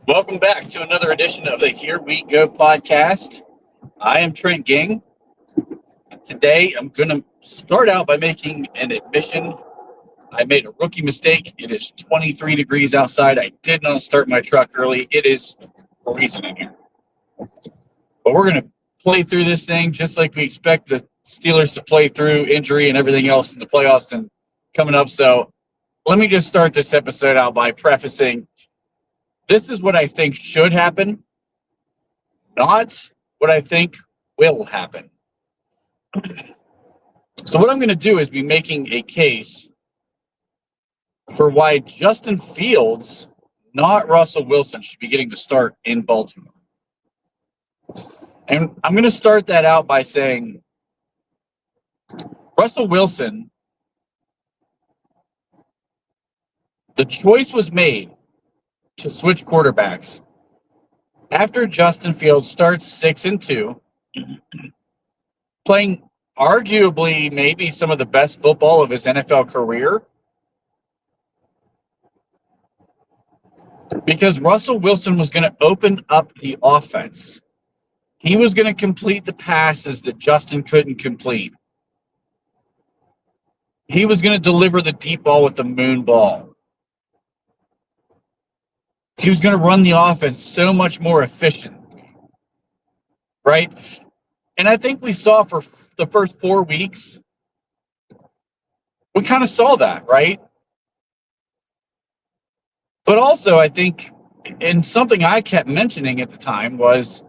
Welcome back to another edition of the Here We Go podcast. I am Trent Ging. Today, I'm going to start out by making an admission. I made a rookie mistake. It is 23 degrees outside. I did not start my truck early. It is freezing in here. But we're going to play through this thing just like we expect the Steelers to play through injury and everything else in the playoffs and coming up. So let me just start this episode out by prefacing this is what I think should happen, not what I think will happen. So what I'm going to do is be making a case for why Justin Fields, not Russell Wilson, should be getting the start in Baltimore. And I'm going to start that out by saying Russell Wilson, the choice was made to switch quarterbacks after Justin Fields starts 6-2, playing arguably maybe some of the best football of his NFL career, because Russell Wilson was going to open up the offense. He was going to complete the passes that Justin couldn't complete. He was going to deliver the deep ball with the moon ball. He was going to run the offense so much more efficient, right? And I think we saw for the first 4 weeks, we kind of saw that, right? But also, I think, and something I kept mentioning at the time was,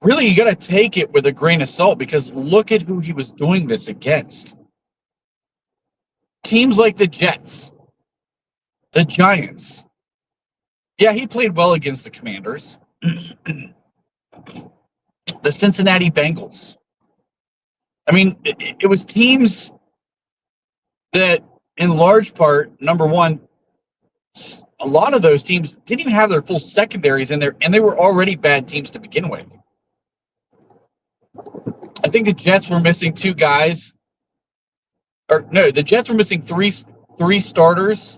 really, you got to take it with a grain of salt, because look at who he was doing this against. Teams like the Jets, the Giants. Yeah, he played well against the Commanders. The Cincinnati Bengals. I mean, it was teams that, in large part, number one, a lot of those teams didn't even have their full secondaries in there, and they were already bad teams to begin with. I think the Jets were missing two guys. Or no, the Jets were missing three starters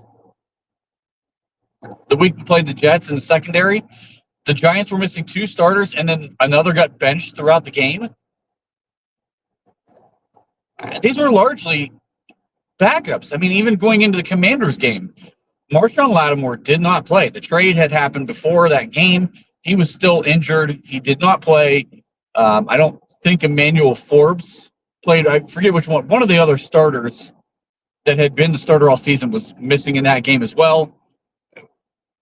the week we played the Jets in the secondary. The Giants were missing two starters, and then another got benched throughout the game. These were largely backups. I mean, even going into the Commanders game, Marshawn Lattimore did not play. The trade had happened before that game. He was still injured. He did not play. I don't think Emmanuel Forbes played. I forget which one. One of the other starters that had been the starter all season was missing in that game as well.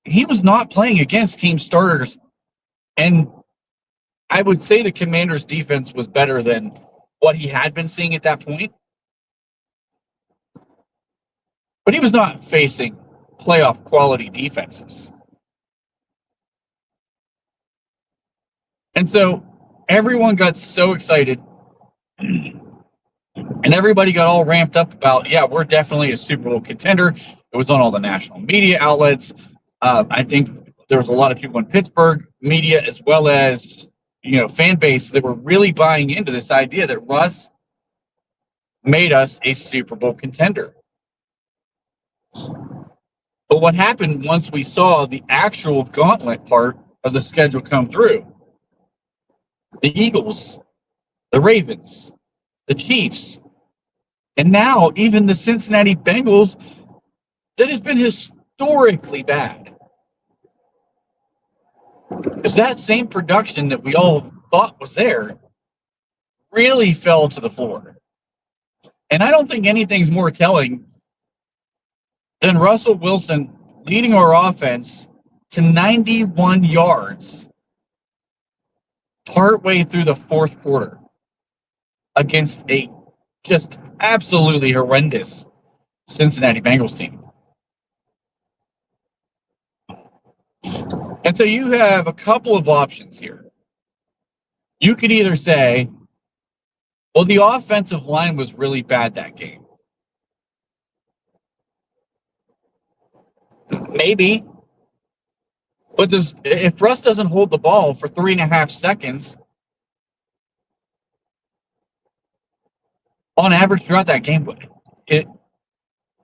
He was not playing against team starters. And I would say the Commanders' defense was better than what he had been seeing at that point. But he was not facing playoff quality defenses. And so everyone got so excited and everybody got all ramped up about, yeah, we're definitely a Super Bowl contender. It was on all the national media outlets. I think there was a lot of people in Pittsburgh media, as well as, fan base, that were really buying into this idea that Russ made us a Super Bowl contender. But what happened once we saw the actual gauntlet part of the schedule come through? The Eagles, the Ravens, the Chiefs, and now even the Cincinnati Bengals, that has been historically bad. Because that same production that we all thought was there really fell to the floor. And I don't think anything's more telling than Russell Wilson leading our offense to 91 yards partway through the fourth quarter against a just absolutely horrendous Cincinnati Bengals team. And so you have a couple of options here. You could either say, well, the offensive line was really bad that game. Maybe. But if Russ doesn't hold the ball for 3.5 seconds, on average throughout that game,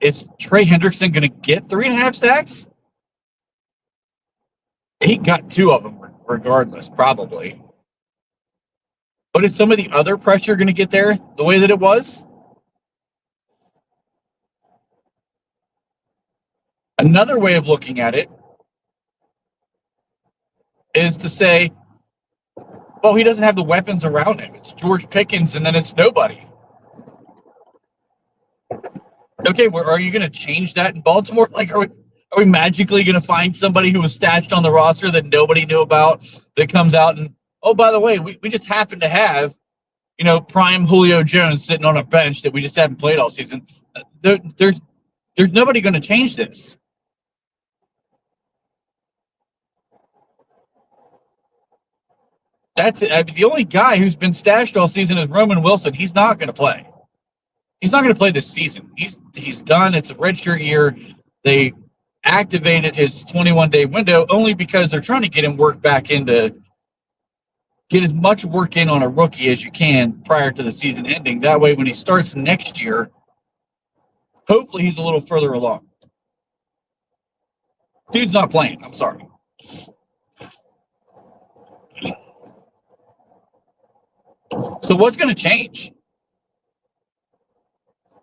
is Trey Hendrickson going to get 3.5 sacks? He got 2 of them regardless, probably. But is some of the other pressure going to get there the way that it was? Another way of looking at it is to say, well, he doesn't have the weapons around him. It's George Pickens, and then it's nobody. Okay, well, are you going to change that in Baltimore? Like, are we magically going to find somebody who was stashed on the roster that nobody knew about that comes out and, oh, by the way, we just happen to have, prime Julio Jones sitting on a bench that we just haven't played all season. There's nobody going to change this. That's it. I mean, the only guy who's been stashed all season is Roman Wilson. He's not going to play. He's not going to play this season. He's done. It's a redshirt year. They activated his 21-day window only because they're trying to get him get as much work in on a rookie as you can prior to the season ending. That way, when he starts next year, hopefully he's a little further along. Dude's not playing. I'm sorry. So what's going to change?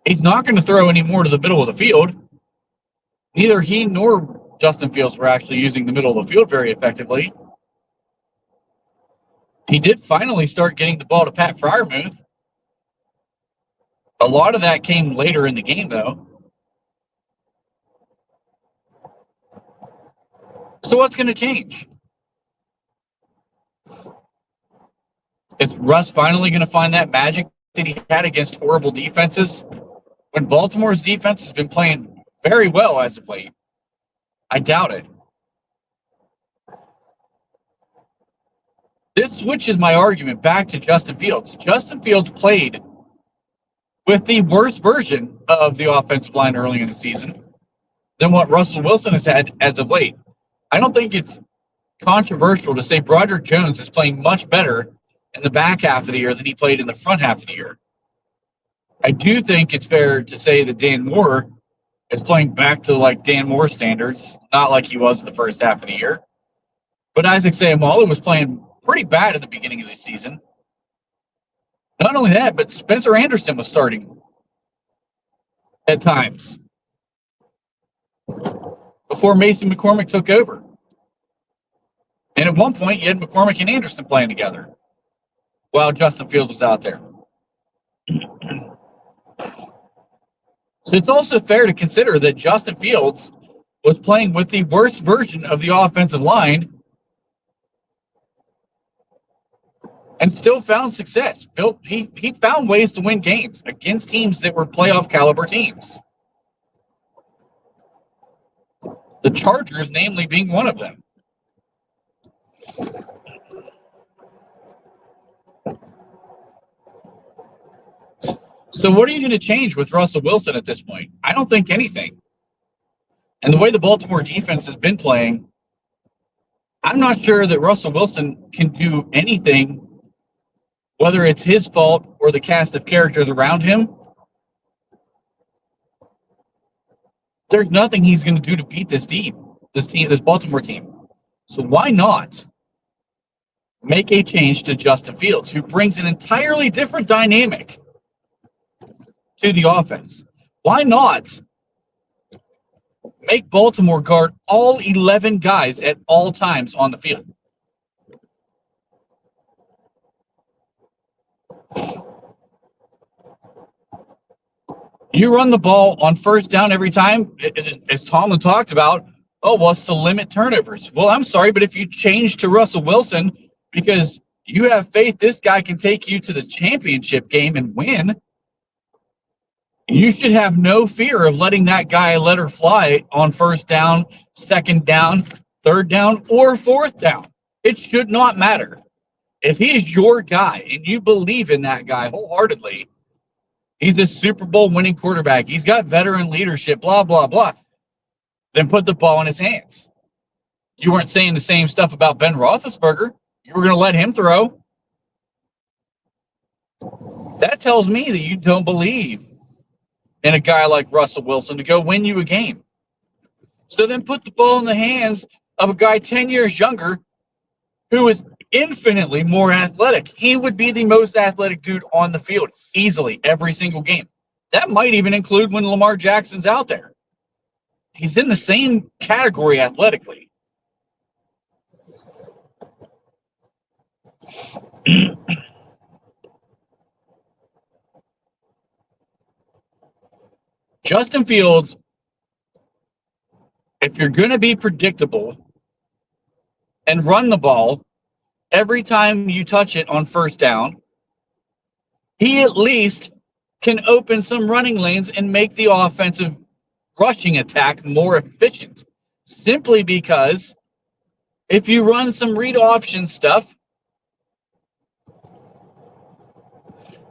He's not going to throw any more to the middle of the field. Neither he nor Justin Fields were actually using the middle of the field very effectively. He did finally start getting the ball to Pat Freiermuth. A lot of that came later in the game, though. So what's going to change? Is Russ finally going to find that magic that he had against horrible defenses? When Baltimore's defense has been playing very well as of late, I doubt it. This switches my argument back to Justin Fields. Justin Fields played with the worst version of the offensive line early in the season than what Russell Wilson has had as of late. I don't think it's controversial to say Broderick Jones is playing much better in the back half of the year than he played in the front half of the year. I do think it's fair to say that Dan Moore is playing back to like Dan Moore standards, not like he was in the first half of the year. But Isaac Seumalo was playing pretty bad at the beginning of the season. Not only that, but Spencer Anderson was starting at times before Mason McCormick took over. And at one point, you had McCormick and Anderson playing together while Justin Fields was out there. So it's also fair to consider that Justin Fields was playing with the worst version of the offensive line and still found success. He found ways to win games against teams that were playoff caliber teams. The Chargers, namely, being one of them. So what are you going to change with Russell Wilson at this point? I don't think anything. And the way the Baltimore defense has been playing, I'm not sure that Russell Wilson can do anything, whether it's his fault or the cast of characters around him. There's nothing he's going to do to beat this Baltimore team. So why not make a change to Justin Fields, who brings an entirely different dynamic to the offense? Why not make Baltimore guard all 11 guys at all times on the field? You run the ball on first down every time, as Tomlin talked about. Oh, well, it's to limit turnovers. Well, I'm sorry, but if you change to Russell Wilson because you have faith this guy can take you to the championship game and win, you should have no fear of letting that guy let her fly on first down, second down, third down, or fourth down. It should not matter. If he is your guy and you believe in that guy wholeheartedly, he's a Super Bowl winning quarterback, he's got veteran leadership, blah, blah, blah, then put the ball in his hands. You weren't saying the same stuff about Ben Roethlisberger. You were going to let him throw. That tells me that you don't believe in a guy like Russell Wilson to go win you a game. So then put the ball in the hands of a guy 10 years younger who is infinitely more athletic. He would be the most athletic dude on the field easily every single game. That might even include when Lamar Jackson's out there. He's in the same category athletically. Justin Fields, if you're going to be predictable and run the ball every time you touch it on first down, he at least can open some running lanes and make the offensive rushing attack more efficient. Simply because if you run some read option stuff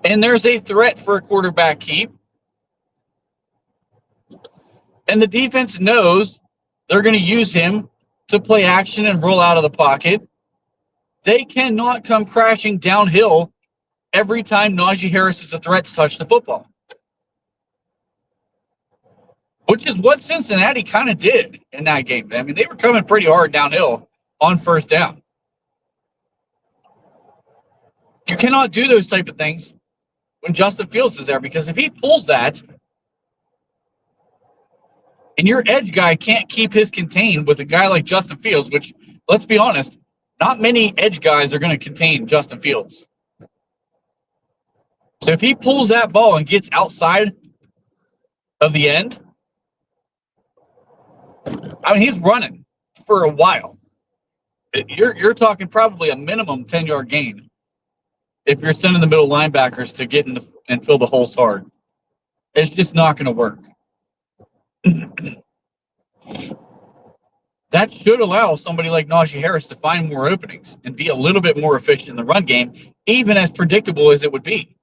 and there's a threat for a quarterback keep, and the defense knows they're going to use him to play action and roll out of the pocket, they cannot come crashing downhill every time Najee Harris is a threat to touch the football. Which is what Cincinnati kind of did in that game. I mean, they were coming pretty hard downhill on first down. You cannot do those type of things when Justin Fields is there, because if he pulls that and your edge guy can't keep his contained with a guy like Justin Fields, which, let's be honest, not many edge guys are going to contain Justin Fields. So if he pulls that ball and gets outside of the end, I mean, he's running for a while. You're talking probably a minimum 10-yard gain if you're sending the middle linebackers to get in and fill the holes hard. It's just not going to work. That should allow somebody like Najee Harris to find more openings and be a little bit more efficient in the run game, even as predictable as it would be.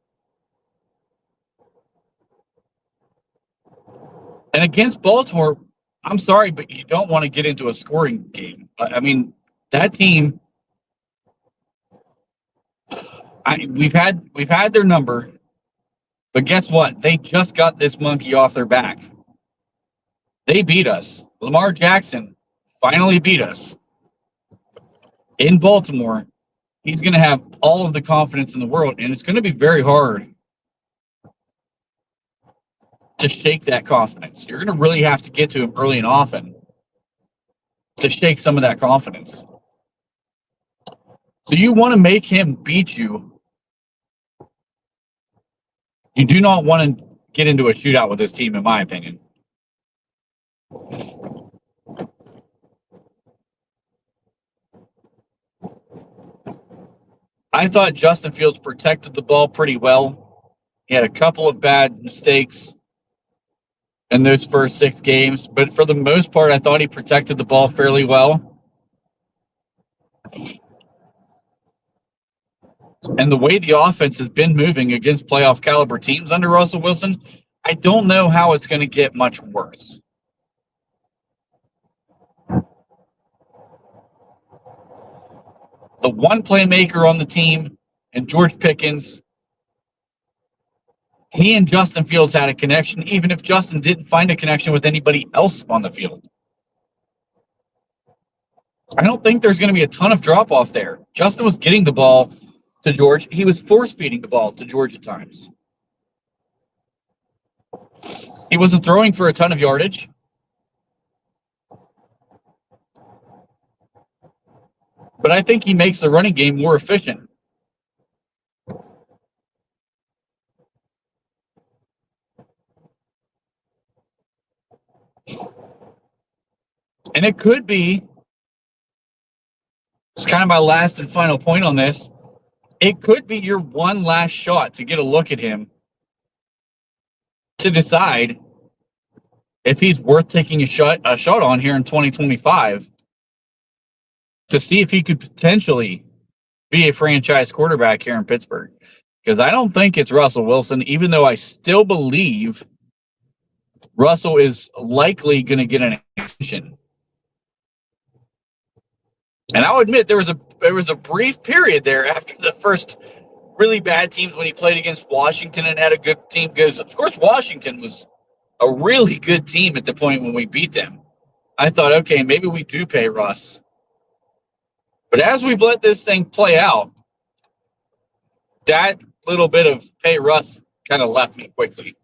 And against Baltimore, I'm sorry, but you don't want to get into a scoring game. I mean, that team, we've had their number, but guess what? They just got this monkey off their back. They beat us. Lamar Jackson finally beat us in Baltimore. He's going to have all of the confidence in the world, and it's going to be very hard to shake that confidence. You're going to really have to get to him early and often to shake some of that confidence. So you want to make him beat you. You do not want to get into a shootout with this team, in my opinion. I thought Justin Fields protected the ball pretty well. He had a couple of bad mistakes in those first 6 games, but for the most part, I thought he protected the ball fairly well. And the way the offense has been moving against playoff caliber teams under Russell Wilson, I don't know how it's going to get much worse. The one playmaker on the team, and George Pickens, he and Justin Fields had a connection, even if Justin didn't find a connection with anybody else on the field. I don't think there's going to be a ton of drop-off there. Justin was getting the ball to George. He was force-feeding the ball to George at times. He wasn't throwing for a ton of yardage. But I think he makes the running game more efficient. And it could be, it's kind of my last and final point on this, it could be your one last shot to get a look at him to decide if he's worth taking a shot on here in 2025 to see if he could potentially be a franchise quarterback here in Pittsburgh. Because I don't think it's Russell Wilson, even though I still believe Russell is likely going to get an extension. And I'll admit there was a brief period there after the first really bad teams when he played against Washington and had a good team. Because of course Washington was a really good team at the point when we beat them. I thought, okay, maybe we do pay Russ. But as we've let this thing play out, that little bit of pay Russ kind of left me quickly.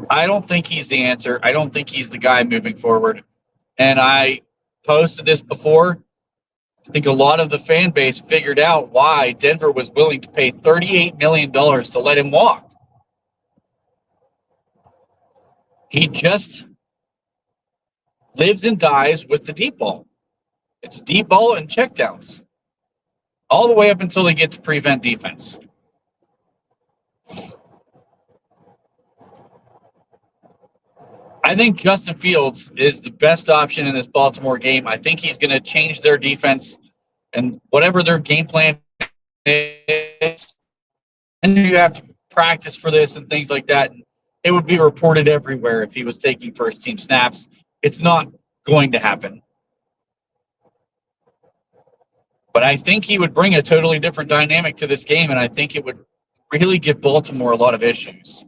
I don't think he's the answer. I don't think he's the guy moving forward. And I posted this before. I think a lot of the fan base figured out why Denver was willing to pay $38 million to let him walk. He just lives and dies with the deep ball. It's deep ball and checkdowns all the way up until they get to prevent defense. I think Justin Fields is the best option in this Baltimore game. I think he's going to change their defense and whatever their game plan is. And you have to practice for this and things like that. It would be reported everywhere if he was taking first team snaps. It's not going to happen. But I think he would bring a totally different dynamic to this game, and I think it would really give Baltimore a lot of issues.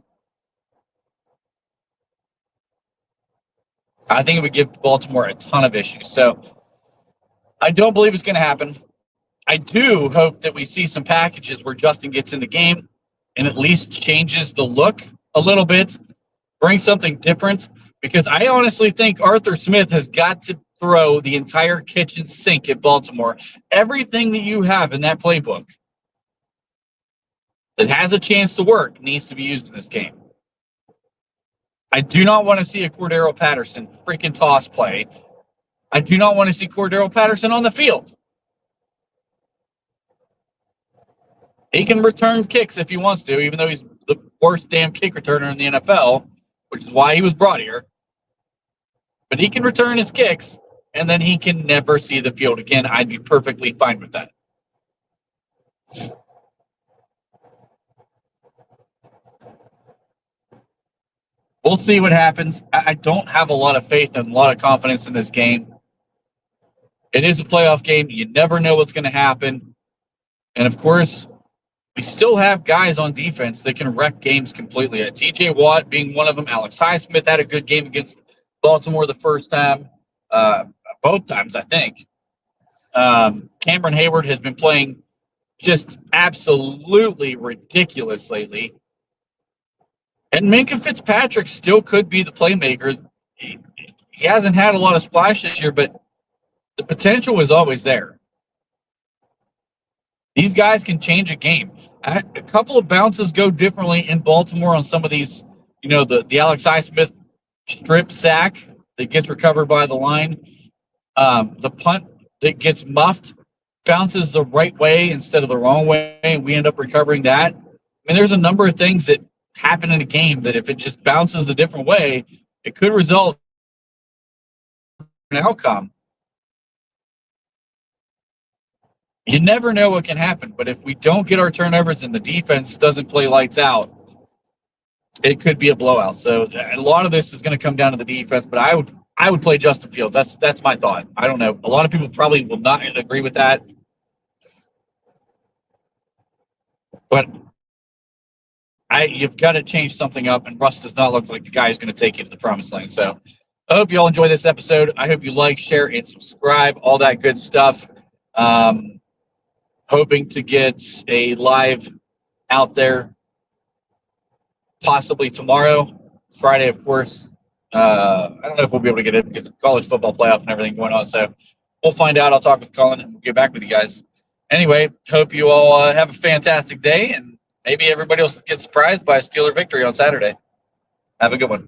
I think it would give Baltimore a ton of issues. So I don't believe it's going to happen. I do hope that we see some packages where Justin gets in the game and at least changes the look a little bit, brings something different, because I honestly think Arthur Smith has got to throw the entire kitchen sink at Baltimore. Everything that you have in that playbook that has a chance to work needs to be used in this game. I do not want to see a Cordero Patterson freaking toss play. I do not want to see Cordero Patterson on the field. He can return kicks if he wants to, even though he's the worst damn kick returner in the NFL, which is why he was brought here. But he can return his kicks, and then he can never see the field again. I'd be perfectly fine with that. We'll see what happens. I don't have a lot of faith and a lot of confidence in this game. It is a playoff game. You never know what's going to happen. And, of course, we still have guys on defense that can wreck games completely. TJ Watt being one of them. Alex Highsmith had a good game against Baltimore the first time. Both times, I think. Cameron Hayward has been playing just absolutely ridiculous lately. And Minkah Fitzpatrick still could be the playmaker. He hasn't had a lot of splash this year, but the potential is always there. These guys can change a game. A couple of bounces go differently in Baltimore on some of these, the Alex Highsmith strip sack that gets recovered by the line. The punt that gets muffed bounces the right way instead of the wrong way, and we end up recovering that. I mean, there's a number of things that happen in a game that if it just bounces a different way, it could result in an outcome. You never know what can happen, but if we don't get our turnovers and the defense doesn't play lights out, it could be a blowout. So a lot of this is going to come down to the defense, but I would play Justin Fields. That's my thought. I don't know. A lot of people probably will not agree with that. But you've got to change something up, and Russ does not look like the guy who's going to take you to the promised land. So I hope you all enjoy this episode. I hope you like, share, and subscribe, all that good stuff. Hoping to get a live out there possibly tomorrow. Friday, of course. I don't know if we'll be able to get it because college football playoff and everything going on. So we'll find out. I'll talk with Colin and we'll get back with you guys. Anyway, hope you all have a fantastic day, and maybe everybody else gets surprised by a Steeler victory on Saturday. Have a good one.